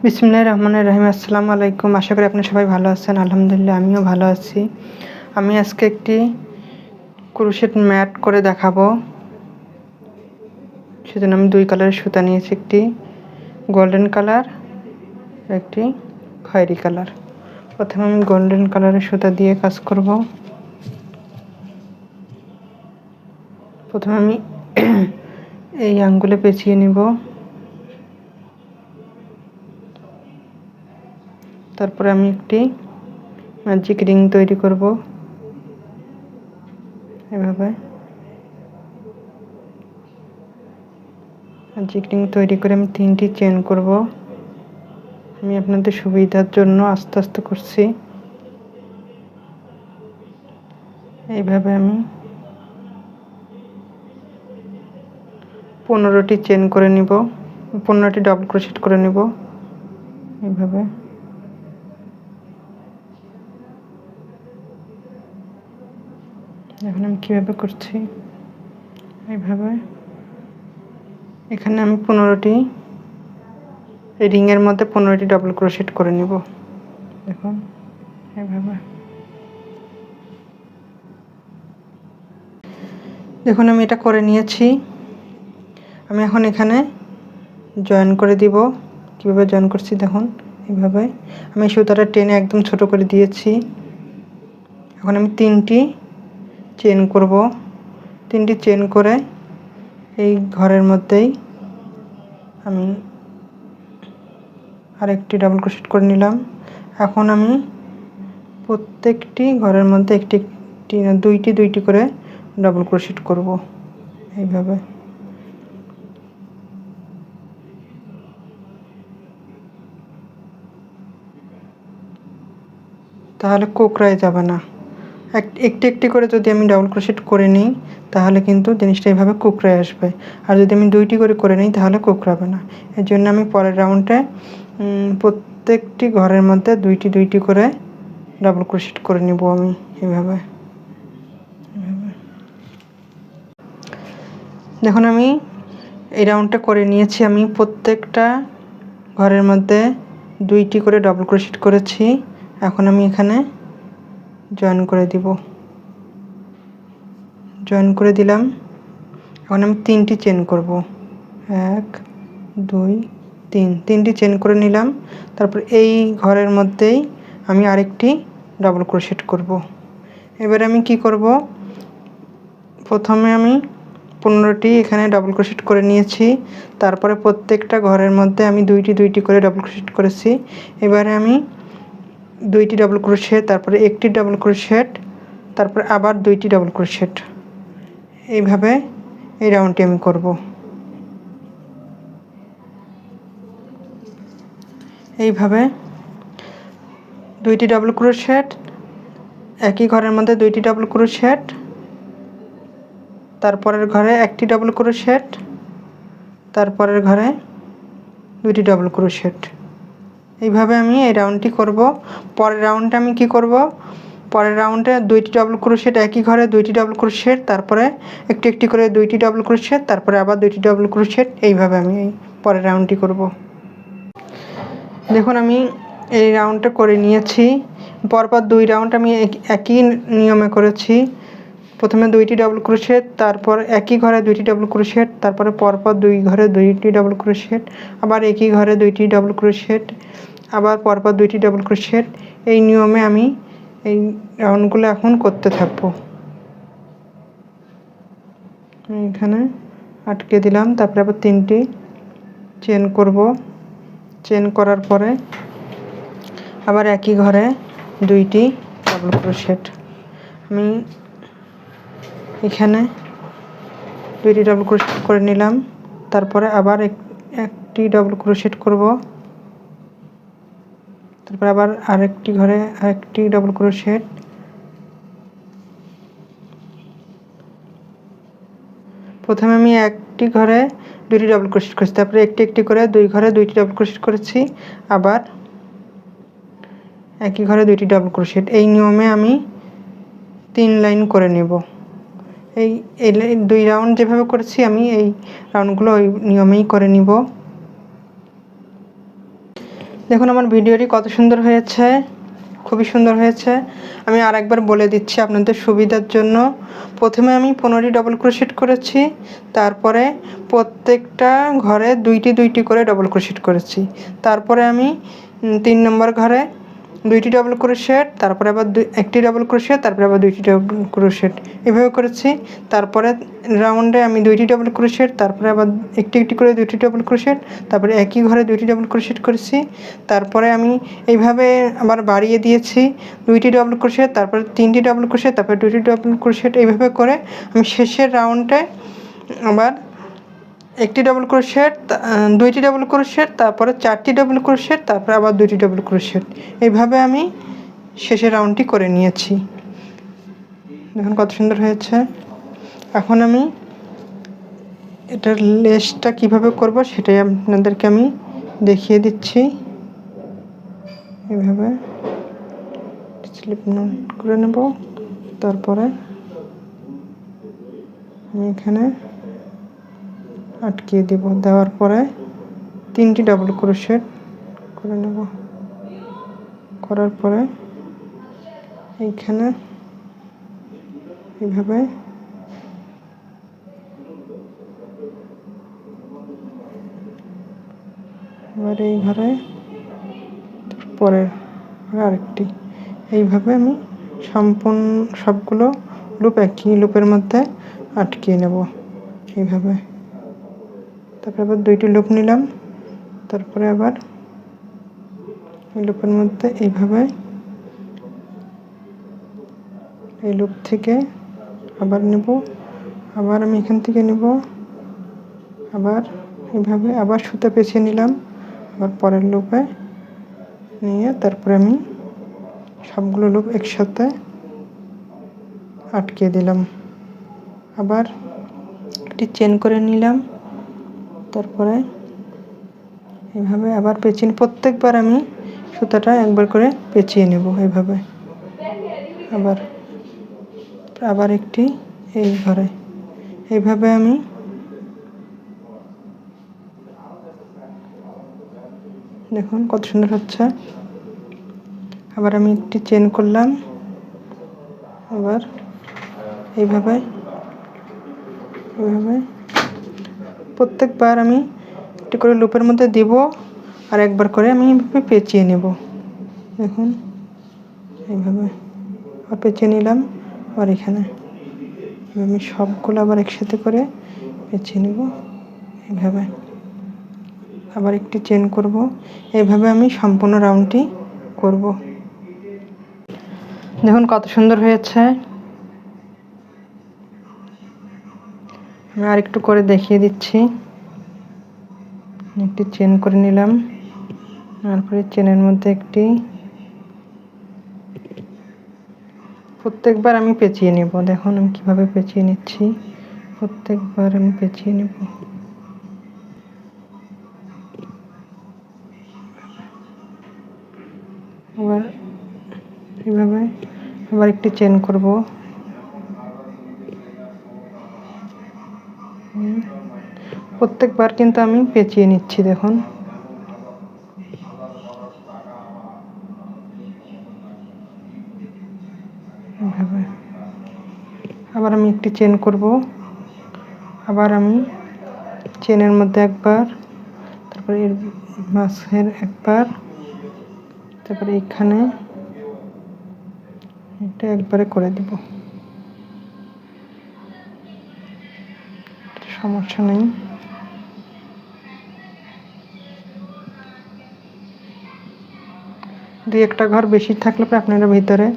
বিসমিল্লাহির রহমানির রহিম। আসসালামু আলাইকুম। আশা করি আপনারা সবাই ভালো আছেন। আলহামদুলিল্লাহ আমিও ভালো আছি। আমি আজকে একটি ক্রোশেট ম্যাট করে দেখাবো। সেজন্য আমি দুই কালারের সুতা নিয়েছি, একটি গোল্ডেন কালার, একটি খয়েরি কালার। প্রথমে আমি গোল্ডেন কালারের সুতা দিয়ে কাজ করব। প্রথমে আমি এই আঙ্গুলে পেঁচিয়ে নিব, তারপরে আমি একটি ম্যাজিক রিং তৈরি করব। এভাবে ম্যাজিক রিং তৈরি করে আমি 3টি চেন করব। আমি আপনাদের সুবিধার জন্য আস্তে আস্তে করছি। এইভাবে আমি 15টি চেন করে নিব, 15টি ডাবল ক্রোশেট করে নিব। এইভাবে এখন আমি কীভাবে করছি, এইভাবে এখানে আমি 15টি রিংয়ের মধ্যে 15টি ডাবল ক্রোশেট করে নিব। দেখুন এইভাবে। দেখুন আমি এটা করে নিয়েছি। আমি এখন এখানে জয়েন করে দিব। কীভাবে জয়েন করছি দেখুন, এইভাবে আমি সুতাটা টেনে একদম ছোট করে দিয়েছি। এখন আমি 3টি চেন করব। 3টি চেন করে এই ঘরের মধ্যেই আমি আরেকটি ডাবল ক্রোশেট করে নিলাম। এখন আমি প্রত্যেকটি ঘরের মধ্যে একটি না দুইটি করে ডাবল ক্রোশেট করব এইভাবে। তাহলে কোঁকড়ায় যাবে না। একটি করে যদি আমি ডাবল ক্রোশেট করে নিই তাহলে কিন্তু জিনিসটা এইভাবে কোঁকড়ায় আসবে। আর যদি আমি 2টি করে নিই তাহলে কোঁকড়াবে না। এর জন্য আমি পরের রাউন্ডে প্রত্যেকটি ঘরের মধ্যে দুইটি করে ডাবল ক্রোশেট করে নিব আমি এইভাবে। দেখুন আমি এই রাউন্ডটা করে নিয়েছি। আমি প্রত্যেকটা ঘরের মধ্যে 2টি করে ডাবল ক্রোশেট করেছি। এখন আমি এখানে জয়েন করে দিব। জয়েন করে দিলাম। এখন আমি 3টি চেন করব। 1 2 3, 3টি চেন করে নিলাম। তারপর এই ঘরের মধ্যেই আমি আরেকটি ডাবল ক্রোশেট করব। এবারে আমি কি করব, প্রথমে আমি 15টি এখানে ডাবল ক্রোশেট করে নিয়েছি। তারপরে প্রত্যেকটা ঘরের মধ্যে আমি দুইটি করে ডাবল ক্রোশেট করেছি। এবারে আমি 2টি ডাবল ক্রোশেট, তারপরে একটি ডাবল ক্রোশেট, তারপরে আবার 2টি ডাবল ক্রোশেট। এইভাবে এই রাউন্ডটি আমি করব। এইভাবে 2টি ডাবল ক্রোশেট, একই ঘরের মধ্যে 2টি ডাবল ক্রোশেট, তারপরের ঘরে একটি ডাবল ক্রোশেট, তারপরের ঘরে 2টি ডাবল ক্রোশেট। এইভাবে আমি এই রাউন্ডটি করব। পরের রাউন্ডে আমি কি করব, পরের রাউন্ডে 2টি ডাবল ক্রোশেট, একই ঘরে 2টি ডাবল ক্রোশেট, তারপরে একটি করে 2টি ডাবল ক্রোশেট, তারপরে আবার 2টি ডাবল ক্রোশেট। এইভাবে আমি এই পরের রাউন্ডটি করব। দেখুন আমি এই রাউন্ডটা করে নিয়েছি। পরপর 2 রাউন্ড আমি একই নিয়মে করেছি। প্রথমে 2টি ডাবল ক্রোশেট, তারপর একই ঘরে 2টি ডাবল ক্রোশেট, তারপরে পরপর 2 ঘরে 2টি ডাবল ক্রোশেট, আবার একই ঘরে 2টি ডাবল ক্রোশেট, আবার পরপর 2টি ডাবল ক্রোশেট। এই নিয়মে আমি এই রাউন্ডগুলো এখন করতে থাকব। এখানে আটকে দিলাম, তারপরে আবার 3টি চেন করব। চেন করার পরে আবার একই ঘরে 2টি ডাবল ক্রোশেট। আমি এখানে 2টি ডাবল ক্রোশেট করে নিলাম। তারপরে আবার একটি ডাবল ক্রোশেট করব। তারপর আবার আরেকটি ঘরে আরেকটি ডাবল ক্রোশেট। প্রথমে আমি একটি ঘরে 2টি ডাবল ক্রোশেট করেছি, তারপরে একটি করে 2 ঘরে 2টি ডাবল ক্রোশেট করেছি, আবার একই ঘরে 2টি ডাবল ক্রোশেট। এই নিয়মে আমি 3 লাইন করে নেব। এই 2 রাউন্ড যেভাবে করেছি আমি এই রাউন্ডগুলো ওই নিয়মেই করে নিব। দেখুন আমার ভিডিওটি কত সুন্দর হয়েছে, খুবই সুন্দর হয়েছে। আমি আরেকবার বলে দিচ্ছি আপনাদের সুবিধার জন্য। প্রথমে আমি 15টি ডবল ক্রোশেট করেছি, তারপরে প্রত্যেকটা ঘরে দুইটি করে ডবল ক্রোশেট করেছি। তারপরে আমি 3 নম্বর ঘরে 2টি ডবল ক্রোশেট, তারপরে আবার একটি ডবল ক্রোশেট, তারপরে আবার 2টি ডবল ক্রোশেট, এভাবে করেছি। তারপরে রাউন্ডে আমি 2টি ডবল ক্রোশেট, তারপরে আবার একটি করে 2টি ডবল ক্রোশেট, তারপরে একই ঘরে 2টি ডবল ক্রোশেট করেছি। তারপরে আমি এইভাবে আবার বাড়িয়ে দিয়েছি 2টি ডবল ক্রোশেট, তারপরে 3টি ডবল ক্রোশেট, তারপরে 2টি ডবল ক্রোশেট, এইভাবে করে আমি শেষের রাউন্ডে আবার একটি ডবল ক্রোশেট, 2টি ডবল ক্রোশেট, তারপরে 4টি ডবল ক্রোশেট, তারপরে আবার 2টি ডবল ক্রোশেট, এইভাবে আমি শেষের রাউন্ডটি করে নিয়েছি। দেখুন কত সুন্দর হয়েছে। এখন আমি এটার লেসটা কিভাবে করব সেটাই আপনাদেরকে আমি দেখিয়ে দিচ্ছি। এইভাবে স্লিপ নোট করে নেব, তারপরে আমি এখানে আটকিয়ে দেব। দেওয়ার পরে 3টি ডবল ক্রোশেট করে নেব, করার পরে এইখানে এইভাবে এবার এই ঘরে পরের আরেকটি, এইভাবে আমি সম্পূর্ণ সবগুলো লুপ একই লুপের মধ্যে আটকিয়ে নেব এইভাবে। তারপরে আবার 2টি লুপ নিলাম, তারপরে আবার এই লুপের মধ্যে এইভাবে এই লুপ থেকে আবার নেব, আবার আমি এখান থেকে নেব, আবার এইভাবে আবার সুতা পেঁচিয়ে নিলাম, আবার পরের লুপে নিয়ে তারপরে আমি সবগুলো লুপ একসাথে আটকে দিলাম। আবার একটি চেন করে নিলাম, তারপরে এইভাবে আবার পেঁচিয়ে, প্রত্যেকবার আমি সুতাটা একবার করে পেঁচিয়ে নেব এইভাবে। আবার একটি এই ঘরে, এইভাবে আমি দেখুন কত সুন্দর হচ্ছে। আবার আমি একটি চেন করলাম, আবার এইভাবে প্রত্যেকবার আমি একটি করে লুপের মধ্যে দিব, আর একবার করে আমি এইভাবে পেঁচিয়ে নেব। দেখুন এইভাবে আবার পেঁচিয়ে নিলাম, আবার এখানে আমি সবগুলো আবার একসাথে করে পেঁচিয়ে নেব এইভাবে। আবার একটি চেন করব, এইভাবে আমি সম্পূর্ণ রাউন্ডটি করব। দেখুন কত সুন্দর হয়েছে। আমি আর একটু করে দেখিয়ে দিচ্ছি। একটি চেন করে নিলাম, তারপরে চেনের মধ্যে একটি, প্রত্যেকবার আমি পেঁচিয়ে নেব। দেখুন আমি কিভাবে পেঁচিয়ে নিচ্ছি, প্রত্যেকবার আমি পেঁচিয়ে নেব। আবার এইভাবে আবার একটি চেন করব, প্রত্যেকবার কিন্তু আমি পেঁচিয়ে নিচ্ছি। দেখুন এইভাবে আবার আমি একটি চেন করব, আবার আমি চেনের মধ্যে একবার, তারপরে এর মাঝের একবার, তারপরে এখানে এটা একবারে করে দেব, সমস্যা নেই। দুই একটা ঘর বেশি থাকলে আপনারা ভিতরে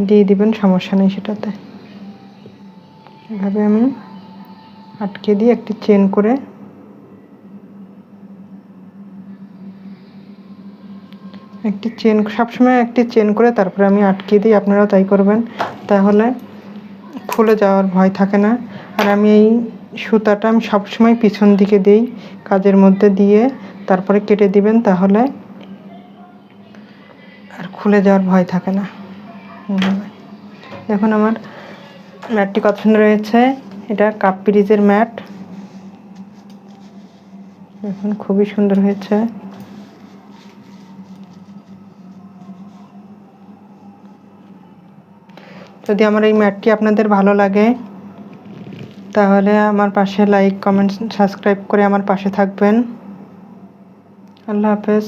দিয়ে দিবেন, সমস্যা নেই সেটাতে। এভাবে আমি আটকে দিয়ে একটি চেন করে সবসময় একটি চেন করে তারপরে আমি আটকে দিই। আপনারাও তাই করবেন, তাহলে খুলে যাওয়ার ভয় থাকে না। আর আমি এই সুতাটা আমি সবসময় পিছন দিকে দিই, কাজের মধ্যে দিয়ে তারপরে কেটে দিবেন, তাহলে আর খুলে যাওয়ার ভয় থাকে না। দেখুন আমার ম্যাটটি কত সুন্দর রয়েছে। এটা কাপ পিরিজের ম্যাট, দেখুন খুবই সুন্দর হয়েছে। যদি আমার এই ম্যাটটি আপনাদের ভালো লাগে তাহলে আমার পাশে লাইক কমেন্ট সাবস্ক্রাইব করে আমার পাশে থাকবেন। আল্লাহ হাফেজ।